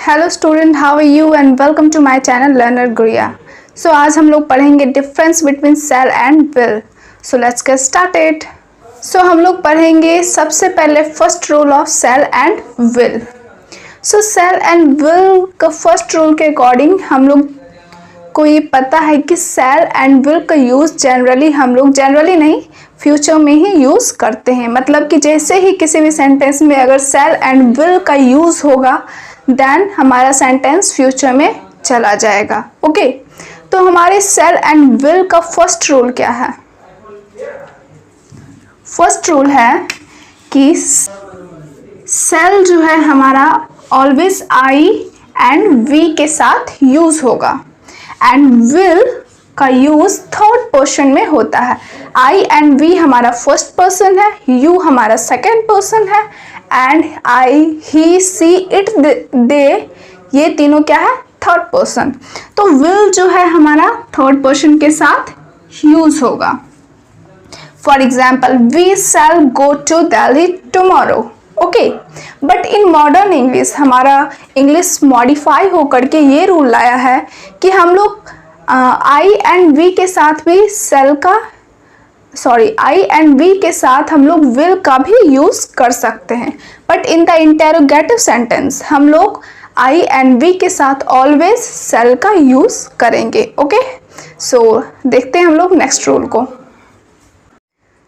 Hello student, how are you and welcome to my channel learner Gudiya. So आज हम लोग पढ़ेंगे difference between shall and will. So let's get started. So हम लोग पढ़ेंगे सबसे पहले first rule of shall and will. So shall and will का फर्स्ट रूल के अकॉर्डिंग हम लोग को ये पता है कि सेल एंड विल का यूज़ जनरली नहीं, फ्यूचर में ही यूज़ करते हैं। मतलब कि जैसे ही किसी भी सेंटेंस में अगर सेल एंड विल का यूज़ होगा देन हमारा सेंटेंस फ्यूचर में चला जाएगा। ओके, तो हमारे सेल एंड विल का फर्स्ट रूल क्या है? फर्स्ट रूल है कि सेल जो है हमारा ऑलवेज आई एंड वी के साथ यूज़ होगा एंड विल का यूज थर्ड पर्सन में होता है। आई एंड वी हमारा फर्स्ट पर्सन है, यू हमारा सेकंड पर्सन है and I, he, she, it, they, ये तीनों क्या है? Third person. तो विल जो है हमारा थर्ड पर्सन के साथ यूज होगा। For example, we shall go to Delhi tomorrow. Okay, but in modern English हमारा इंग्लिश मॉडिफाई होकर के ये रूल लाया है कि हम लोग आई एंड वी के साथ भी आई एंड वी के साथ हम लोग विल का भी यूज कर सकते हैं। But in the interrogative sentence हम लोग आई एंड वी के साथ ऑलवेज सेल का यूज करेंगे। ओके, सो देखते हैं हम लोग नेक्स्ट रूल को।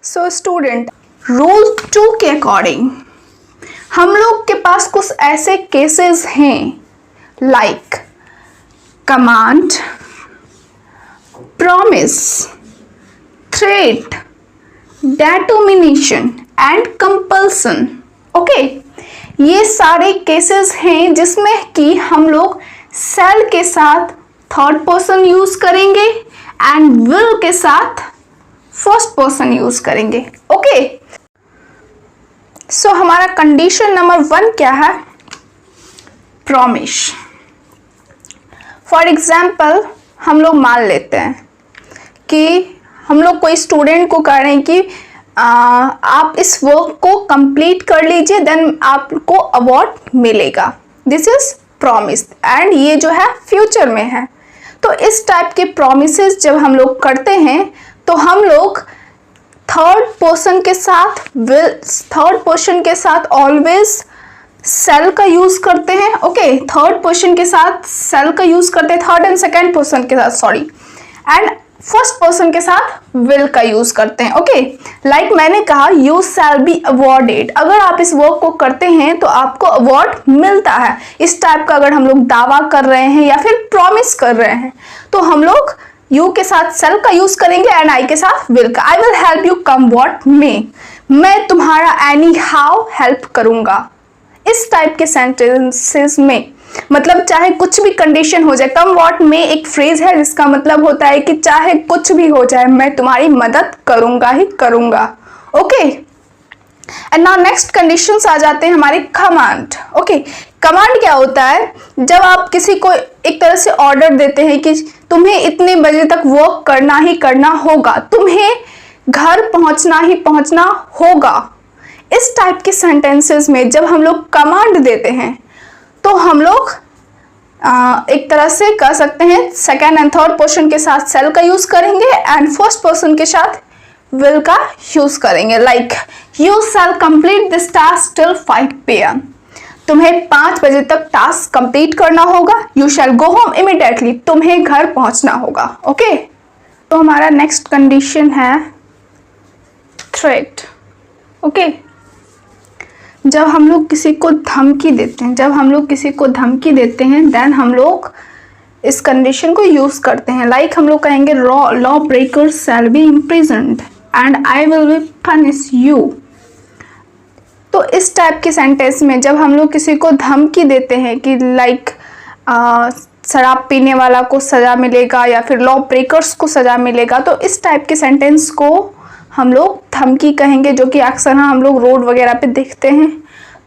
सो स्टूडेंट, रूल 2 के अकॉर्डिंग हम लोग के पास कुछ ऐसे केसेस हैं like command, promise, threat, determination and compulsion. Okay, ये सारे केसेस हैं जिसमें कि हम लोग सेल के साथ थर्ड पर्सन यूज करेंगे एंड विल के साथ फर्स्ट पर्सन यूज करेंगे। ओके, सो हमारा कंडीशन नंबर 1 क्या है? प्रॉमिस। फॉर एग्जाम्पल, हम लोग मान लेते हैं कि हम लोग कोई स्टूडेंट को कह रहे हैं कि आप इस वर्क को कंप्लीट कर लीजिए देन आपको अवार्ड मिलेगा। दिस इज प्रॉमिस एंड ये जो है फ्यूचर में है। तो इस टाइप के प्रॉमिसेस जब हम लोग करते हैं तो हम लोग थर्ड पर्सन के साथ ऑलवेज सेल का यूज करते हैं। ओके, थर्ड पर्सन के साथ सेल का यूज करते हैं, थर्ड एंड सेकेंड पर्सन के साथ एंड फर्स्ट पर्सन के साथ विल का यूज करते हैं। ओके, लाइक मैंने कहा यू शैल बी अवॉर्डेड, अगर आप इस वर्क को करते हैं तो आपको अवार्ड मिलता है। इस टाइप का अगर हम लोग दावा कर रहे हैं या फिर प्रॉमिस कर रहे हैं तो हम लोग यू के साथ सेल का यूज करेंगे एंड आई के साथ विल का। I will help you come what मे, मैं तुम्हारा एनी हाउ हेल्प करूंगा। इस टाइप के सेंटेंसेस में मतलब चाहे कुछ भी कंडीशन हो जाए, कम व्हाट में एक फ्रेज है जिसका मतलब होता है कि चाहे कुछ भी हो जाए मैं तुम्हारी मदद करूंगा ही करूंगा। Okay, and now next conditions आ जाते हैं हमारे कमांड। ओके, कमांड क्या होता है? जब आप किसी को एक तरह से ऑर्डर देते हैं कि तुम्हें इतने बजे तक वर्क करना ही करना होगा, तुम्हें घर पहुंचना ही पहुंचना होगा। इस टाइप के सेंटेंसेस में जब हम लोग कमांड देते हैं तो हम लोग एक तरह से कह सकते हैं सेकेंड एंड थर्ड पर्सन के साथ सेल का यूज करेंगे एंड फर्स्ट पर्सन के साथ विल का यूज करेंगे। Like you shall complete this task till 5 PM, तुम्हें 5 बजे तक टास्क कंप्लीट करना होगा। You shall go home immediately, तुम्हें घर पहुंचना होगा। ओके, तो हमारा नेक्स्ट कंडीशन है थ्रेट। ओके, जब हम लोग किसी को धमकी देते हैं देन हम लोग इस कंडीशन को यूज करते हैं। लाइक हम लोग कहेंगे law breakers shall be imprisoned and I will be punish you. तो इस टाइप के सेंटेंस में जब हम लोग किसी को धमकी देते हैं कि लाइक शराब पीने वाला को सजा मिलेगा या फिर लॉ ब्रेकर्स को सजा मिलेगा, तो इस टाइप के सेंटेंस को हम लोग धमकी कहेंगे, जो कि अक्सर हम लोग रोड वगैरह पे देखते हैं।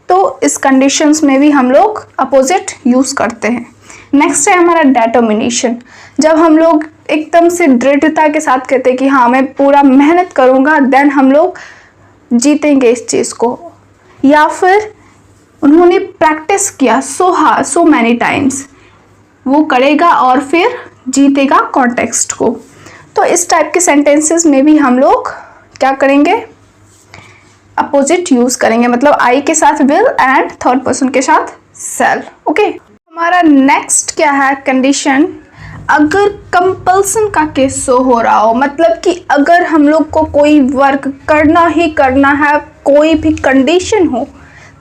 तो इस कंडीशंस में भी हम लोग अपोजिट यूज करते हैं। नेक्स्ट है हमारा डेटर्मिनेशन। जब हम लोग एकदम से दृढ़ता के साथ कहते हैं कि हाँ मैं पूरा मेहनत करूँगा देन हम लोग जीतेंगे इस चीज़ को, या फिर उन्होंने प्रैक्टिस किया सो मैनी टाइम्स, वो करेगा और फिर जीतेगा कॉन्टेक्स्ट को। तो इस टाइप के सेंटेंसेस में भी हम लोग क्या करेंगे, अपोजिट यूज करेंगे, मतलब आई के साथ विल एंड थर्ड पर्सन के साथ सेल। ओके, हमारा नेक्स्ट क्या है, कंडीशन। अगर कंपल्सन का केस शो हो रहा हो, मतलब कि अगर हम लोग को कोई वर्क करना ही करना है, कोई भी कंडीशन हो,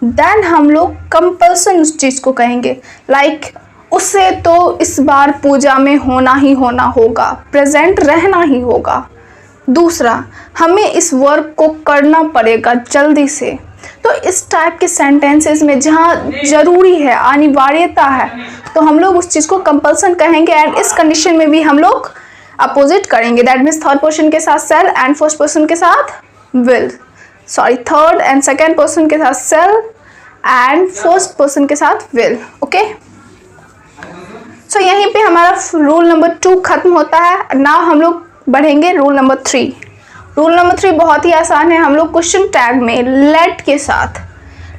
देन हम लोग कंपल्सन उस चीज़ को कहेंगे। लाइक उसे तो इस बार पूजा में होना ही होना होगा, प्रेजेंट रहना ही होगा। दूसरा, हमें इस वर्क को करना पड़ेगा जल्दी से। तो इस टाइप के सेंटेंसेस में जहाँ जरूरी है, अनिवार्यता है, तो हम लोग उस चीज़ को कंपल्सन कहेंगे। एंड इस कंडीशन में भी हम लोग अपोजिट करेंगे, दैट मीन्स थर्ड पर्सन के साथ सेल एंड फर्स्ट पर्सन के साथ will, sorry third and second person के साथ सेल एंड फर्स्ट पर्सन के साथ विल। ओके, सो यहीं पे हमारा रूल नंबर 2 खत्म होता है। नाउ हम लोग बढ़ेंगे रूल नंबर 3। रूल नंबर 3 बहुत ही आसान है। हम लोग क्वेश्चन टैग में लेट के साथ,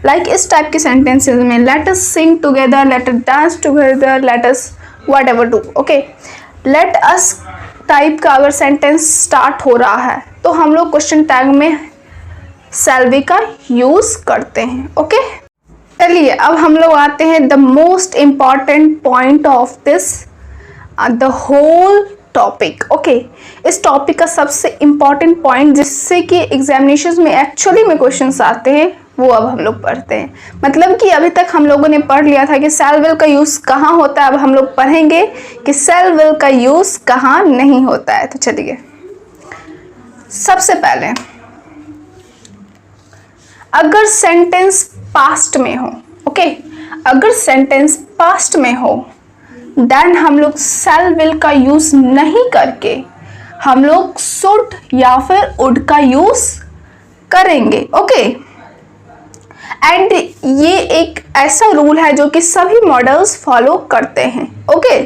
लाइक इस टाइप के सेंटेंसेस में let us Singh together, let us dance together, let us what ever do. Okay, let us type का अगर सेंटेंस स्टार्ट हो रहा है तो हम लोग क्वेश्चन टैग में shall be का यूज करते हैं। ओके, चलिए अब हम लोग आते हैं the most important point of this the whole topic. Okay, इस टॉपिक का सबसे इम्पॉर्टेंट पॉइंट जिससे कि एग्जामिनेशन में एक्चुअली में क्वेश्चंस आते हैं, वो अब हम लोग पढ़ते हैं। मतलब कि अभी तक हम लोगों ने पढ़ लिया था कि shall will का यूज़ कहाँ होता है, अब हम लोग पढ़ेंगे कि shall will का यूज़ कहाँ नहीं होता है। तो चलिए, सबसे पहले अगर सेंटेंस पास्ट में हो, ओके, अगर सेंटेंस पास्ट में हो, देन हम लोग shall will का यूज नहीं करके हम लोग should या फिर would का यूज करेंगे। ओके, एंड ये एक ऐसा रूल है जो कि सभी मॉडल्स फॉलो करते हैं। ओके,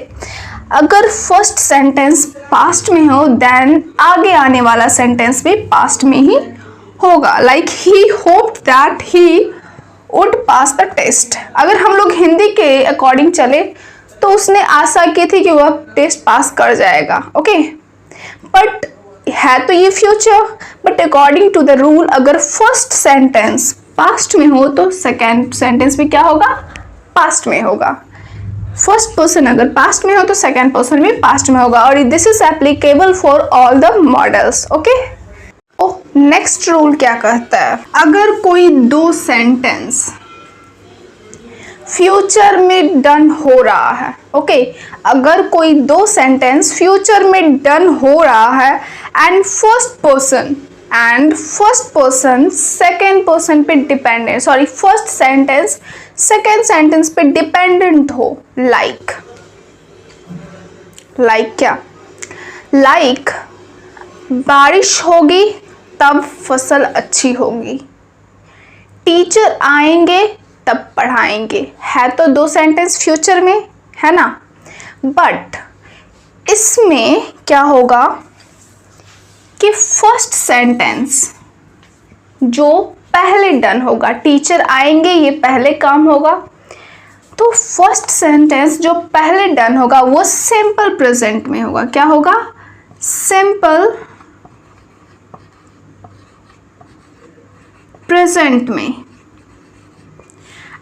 अगर फर्स्ट सेंटेंस पास्ट में हो, देन आगे आने वाला सेंटेंस भी पास्ट में ही होगा। Like he hoped that he would pass the test. अगर हम लोग हिंदी के अकॉर्डिंग चले तो उसने आशा की थी कि वह टेस्ट पास कर जाएगा। ओके, बट है तो ये future, but according to the rule अगर फर्स्ट सेंटेंस पास्ट में हो तो सेकेंड सेंटेंस भी क्या होगा, पास्ट में होगा। फर्स्ट पर्सन अगर पास्ट में हो तो सेकेंड पर्सन भी पास्ट में होगा, और this is applicable for all the models. Okay, next rule क्या कहता है, अगर कोई दो सेंटेंस फ्यूचर में डन हो रहा है, ओके, अगर कोई दो सेंटेंस फ्यूचर में डन हो रहा है and first person second person पे dependent, sorry first sentence second sentence पे डिपेंडेंट हो, लाइक क्या, लाइक बारिश होगी तब फसल अच्छी होगी, टीचर आएंगे तब पढ़ाएंगे। है तो दो सेंटेंस फ्यूचर में, है ना, बट इसमें क्या होगा कि फर्स्ट सेंटेंस जो पहले डन होगा, टीचर आएंगे ये पहले काम होगा, तो फर्स्ट सेंटेंस जो पहले डन होगा वो सिंपल प्रेजेंट में होगा। क्या होगा, सिंपल प्रेजेंट में।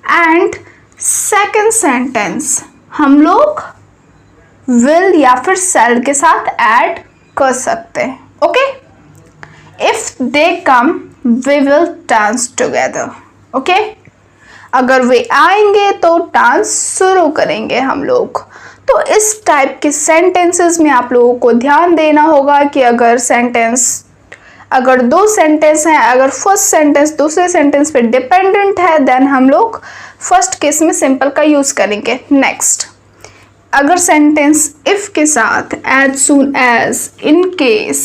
एंड सेकेंड सेंटेंस हम लोग विल या फिर shall के साथ ऐड कर सकते हैं। Okay, if they come we will dance together. Okay, अगर वे आएंगे तो डांस शुरू करेंगे हम लोग। तो इस टाइप के सेंटेंसेस में आप लोगों को ध्यान देना होगा कि अगर दो सेंटेंस हैं, अगर फर्स्ट सेंटेंस दूसरे सेंटेंस पे डिपेंडेंट है, देन हम लोग फर्स्ट केस में सिंपल का यूज करेंगे। नेक्स्ट, अगर सेंटेंस इफ के साथ as soon as, in case,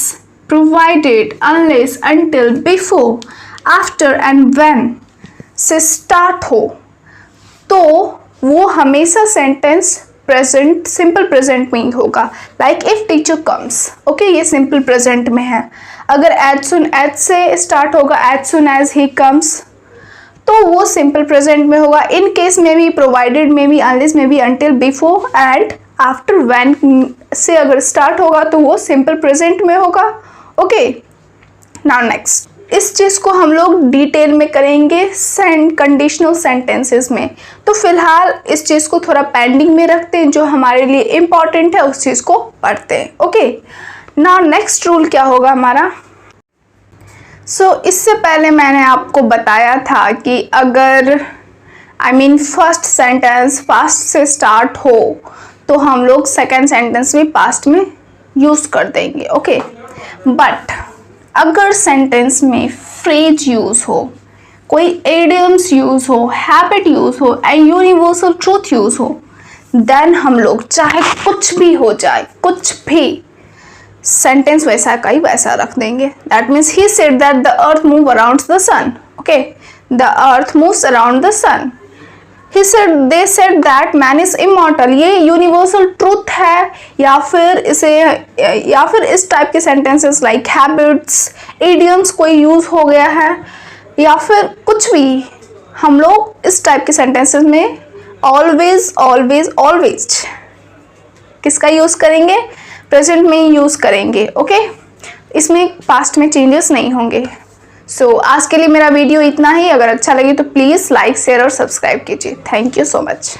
provided, unless, until, before, after and when से स्टार्ट हो तो वो हमेशा सेंटेंस प्रेजेंट, सिंपल प्रेजेंट में ही होगा। Like if teacher comes, okay, ये सिंपल प्रेजेंट में है। अगर एज सुन एज से स्टार्ट होगा, as soon as he comes, तो वो सिंपल प्रेजेंट में होगा। इन केस में भी, प्रोवाइडेड में भी, अनलेस में भी, until, before and after, when से अगर स्टार्ट होगा तो वो सिंपल प्रेजेंट में होगा। ओके, नाउ नेक्स्ट, इस चीज़ को हम लोग डिटेल में करेंगे कंडीशनल सेंटेंसेस में। तो फिलहाल इस चीज़ को थोड़ा पेंडिंग में रखते हैं, जो हमारे लिए इम्पॉर्टेंट है उस चीज़ को पढ़ते हैं। ओके, नाउ नेक्स्ट रूल क्या होगा हमारा। इससे पहले मैंने आपको बताया था कि अगर फर्स्ट सेंटेंस पास्ट से स्टार्ट हो तो हम लोग सेकेंड सेंटेंस भी पास्ट में यूज़ कर देंगे। ओके, बट अगर सेंटेंस में फ्रेज यूज़ हो, कोई एडियम्स यूज़ हो, हैबिट यूज़ हो एंड यूनिवर्सल ट्रूथ यूज़ हो, देन हम लोग चाहे कुछ भी हो जाए, कुछ भी, सेंटेंस वैसा का ही वैसा रख देंगे। That means he said that the earth move around the sun. Okay, the earth moves around the sun. He said, they said that man is immortal। ये यूनिवर्सल ट्रूथ है, या फिर इस टाइप के सेंटेंसेस लाइक हैबिट्स, इडियम्स कोई use हो गया है, या फिर कुछ भी, हम लोग इस टाइप के सेंटेंसेस में ऑलवेज ऑलवेज ऑलवेज किसका यूज करेंगे, प्रेजेंट में ही यूज करेंगे। ओके, इसमें पास्ट में चेंजेस नहीं होंगे। आज के लिए मेरा वीडियो इतना ही। अगर अच्छा लगे तो प्लीज़ लाइक, शेयर और सब्सक्राइब कीजिए। Thank you so much.